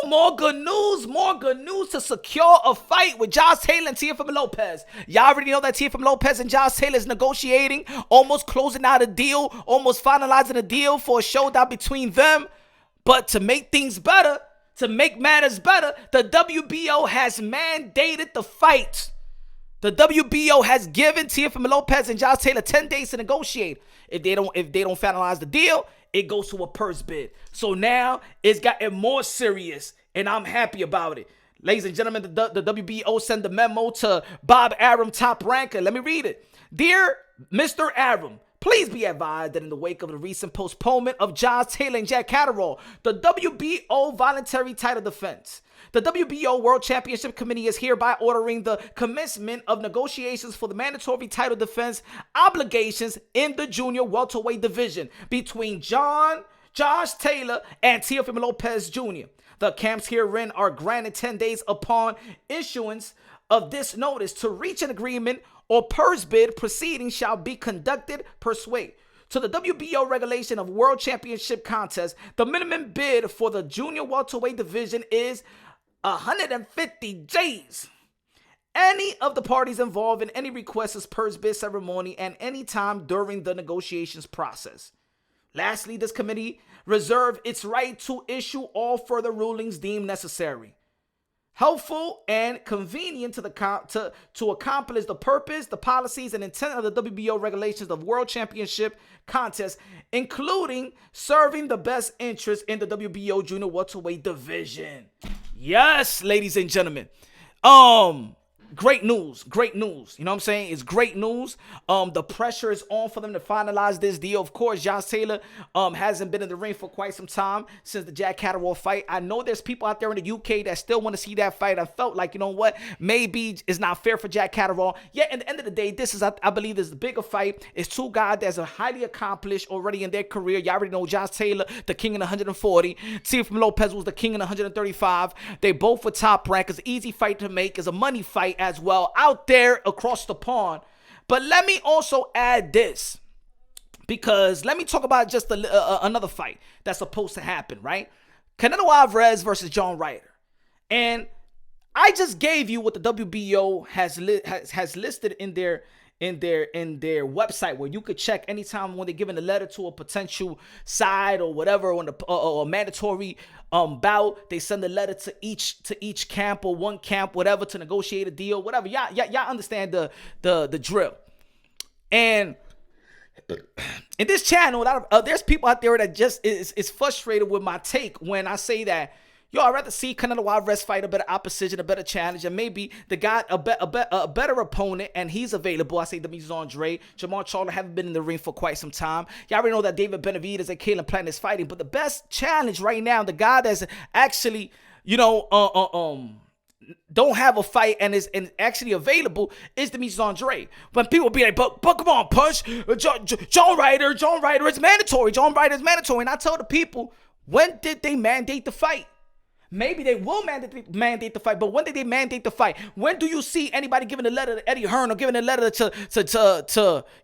more good news. More good news to secure a fight with Josh Taylor and Teofimo Lopez. Y'all already know that Teofimo Lopez and Josh Taylor is negotiating, almost closing out a deal, almost finalizing a deal for a showdown between them. But to make things better, to make matters better, the WBO has mandated the fight. The WBO has given Teofimo Lopez and Josh Taylor 10 days to negotiate. If they don't finalize the deal, it goes to a purse bid. So now it's gotten more serious, and I'm happy about it. Ladies and gentlemen, the WBO sent a memo to Bob Arum, top ranker. Let me read it. Dear Mr. Arum, please be advised that in the wake of the recent postponement of Josh Taylor and Jack Catterall, the WBO voluntary title defense, the WBO World Championship Committee is hereby ordering the commencement of negotiations for the mandatory title defense obligations in the junior welterweight division between Josh Taylor and Teofimo Lopez Jr. The camps herein are granted 10 days upon issuance of this notice to reach an agreement or purse bid proceedings shall be conducted pursuant to the WBO regulation of World Championship contest. The minimum bid for the junior welterweight division is 150 G's. Any of the parties involved in any requested purse bid ceremony and any time during the negotiations process. Lastly, this committee reserves its right to issue all further rulings deemed necessary, helpful, and convenient to accomplish the purpose, the policies, and intent of the WBO regulations of World Championship contest, including serving the best interest in the WBO junior welterweight division. Yes, ladies and gentlemen. Great news. You know what I'm saying? It's great news. The pressure is on for them to finalize this deal. Of course, Josh Taylor hasn't been in the ring for quite some time since the Jack Catterall fight. I know there's people out there in the UK that still want to see that fight. I felt like, you know what? Maybe it's not fair for Jack Catterall. Yet, at the end of the day, this is, I believe, this is the bigger fight. It's two guys that's highly accomplished already in their career. Y'all already know Josh Taylor, the king in 140. Teofimo Lopez was the king in 135. They both were top rank. It's an easy fight to make. It's a money fight as well out there across the pond. But let me also add this, because let me talk about just another fight that's supposed to happen, right? Canelo Alvarez versus John Ryder. And I just gave you what the WBO has listed in their website, where you could check anytime when they're giving a letter to a potential side or whatever on a mandatory bout. They send a letter to each camp or one camp, whatever, to negotiate a deal, whatever. Y'all understand the drill. And in this channel, there's people out there that just is frustrated with my take when I say that, yo, I'd rather see Canelo Alvarez fight a better opposition, a better challenge, and maybe the guy, a better opponent, and he's available. I say Demetrius Andre. Jamal Charlo haven't been in the ring for quite some time. Y'all already know that David Benavidez and Caleb Plant is fighting, but the best challenge right now, the guy that's actually, don't have a fight and is actually available, is Demetrius Andre. When people be like, but come on, Punch, John Ryder is mandatory. John Ryder is mandatory. And I tell the people, when did they mandate the fight? Maybe they will mandate the fight, but when did they mandate the fight? When do you see anybody giving a letter to Eddie Hearn or giving a letter to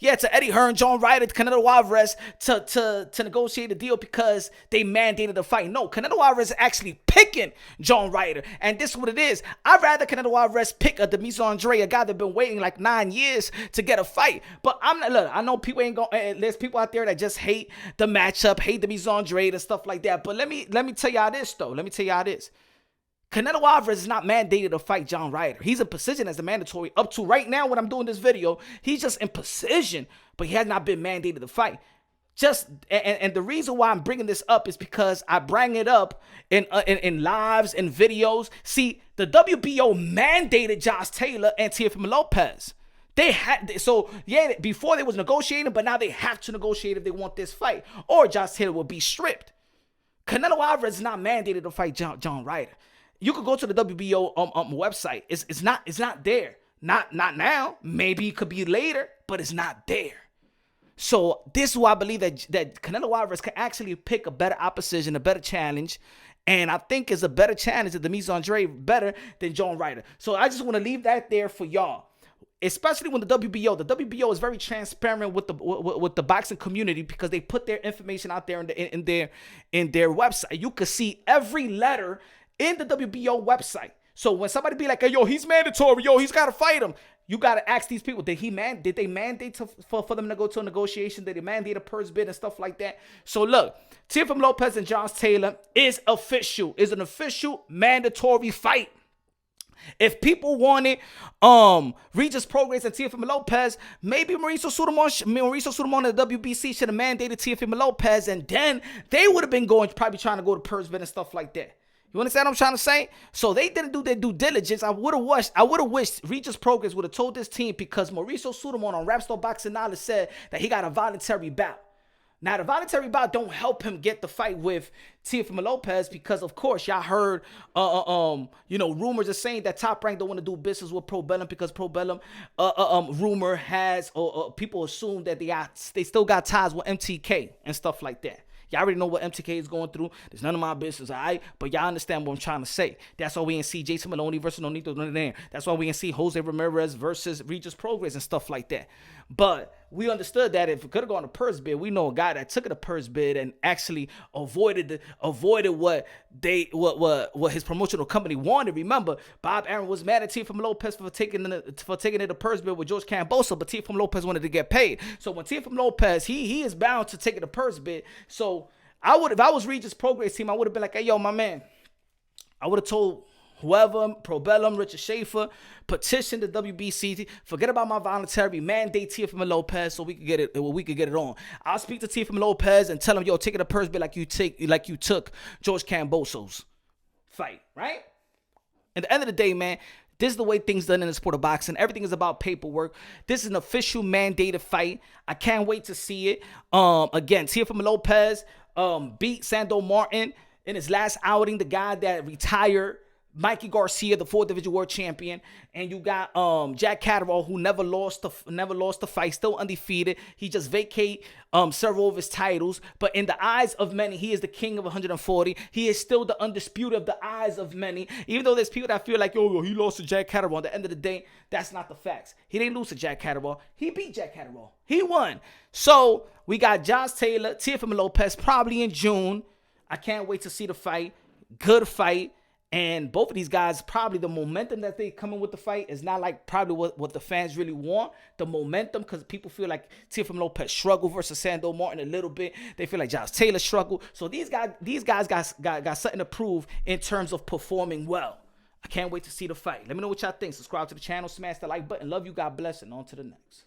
Eddie Hearn, John Ryder, Canelo Alvarez to negotiate a deal because they mandated the fight? No, Canelo Alvarez is actually picking John Ryder, and this is what it is. I'd rather Canelo Alvarez pick a Demetrius Andre, a guy that's been waiting like 9 years to get a fight. But I'm not. Look, I know people ain't going. There's people out there that just hate the matchup, hate Demetrius Andre and stuff like that. But let me tell y'all this though. Let me tell y'all this. Canelo Alvarez is not mandated to fight John Ryder. He's in position as the mandatory up to right now when I'm doing this video. He's just in position, but he has not been mandated to fight. And the reason why I'm bringing this up is because I bring it up in lives and videos. See, the WBO mandated Josh Taylor and Teofimo Lopez. Before they was negotiating, but now they have to negotiate if they want this fight, or Josh Taylor will be stripped. Canelo Alvarez is not mandated to fight John Ryder. You could go to the WBO website. It's not there. Not now. Maybe it could be later, but it's not there. So this is why I believe that Canelo Alvarez can actually pick a better opposition, a better challenge. And I think it's a better challenge to Demetrius Andre better than John Ryder. So I just want to leave that there for y'all. Especially when the WBO is very transparent with the boxing community, because they put their information out there in their website. You can see every letter in the WBO website. So when somebody be like, hey, yo, he's mandatory, yo, he's got to fight him, you got to ask these people, did they mandate for them to go to a negotiation? Did they mandate a purse bid and stuff like that? So look, Teofimo Lopez and Josh Taylor is an official mandatory fight. If people wanted Regis Prograis and Teofimo Lopez, maybe Mauricio Sudamon and the WBC should have mandated Teofimo Lopez, and then they would have been probably trying to go to purse bid and stuff like that. You understand what I'm trying to say? So they didn't do their due diligence. I would have wished Regis Prograis would have told this team, because Mauricio Sudamon on Rapstar Boxing Knowledge said that he got a voluntary bout. Now, the voluntary bout don't help him get the fight with Teofimo Lopez, because, of course, y'all heard, rumors are saying that Top Rank don't want to do business with Pro Bellum, because Pro Bellum, rumor has, people assume that they still got ties with MTK and stuff like that. Y'all already know what MTK is going through. There's none of my business, all right? But y'all understand what I'm trying to say. That's why we didn't see Jason Maloney versus Nonito Donaire. That's why we didn't see Jose Ramirez versus Regis Prograis and stuff like that. But we understood that if it could have gone to purse bid, we know a guy that took it to purse bid and actually avoided what his promotional company wanted. Remember, Bob Arum was mad at Teofimo Lopez for taking it to purse bid with George Camboso, but Teofimo Lopez wanted to get paid. So when Teofimo Lopez, he is bound to take it to purse bid. So if I was Regis Prograis team, I would have been like, hey, yo, my man, I would have told whoever, Pro Bellum, Richard Schaefer, petition the WBC, forget about my voluntary, mandate Teofimo Lopez so we could get it on. I'll speak to Teofimo Lopez and tell him, yo, take it to purse bid like you took George Camboso's fight, right? At the end of the day, man, this is the way things done in the sport of boxing. Everything is about paperwork. This is an official mandated fight. I can't wait to see it. Again, Teofimo Lopez beat Sando Martin in his last outing, the guy that retired Mikey Garcia, the 4th Division World Champion, and you got Jack Catterall, who never lost the fight, still undefeated. He just vacated several of his titles, but in the eyes of many, he is the king of 140. He is still the undisputed of the eyes of many, even though there's people that feel like, yo, he lost to Jack Catterall. At the end of the day, that's not the facts. He didn't lose to Jack Catterall. He beat Jack Catterall. He won. So we got Josh Taylor, Teofimo Lopez, probably in June. I can't wait to see the fight. Good fight. And both of these guys, probably the momentum that they come in with the fight is not like probably what the fans really want. The momentum, because people feel like Teofimo Lopez struggled versus Sando Martin a little bit. They feel like Josh Taylor struggled. So these guys got something to prove in terms of performing well. I can't wait to see the fight. Let me know what y'all think. Subscribe to the channel, smash the like button. Love you, God bless, and on to the next.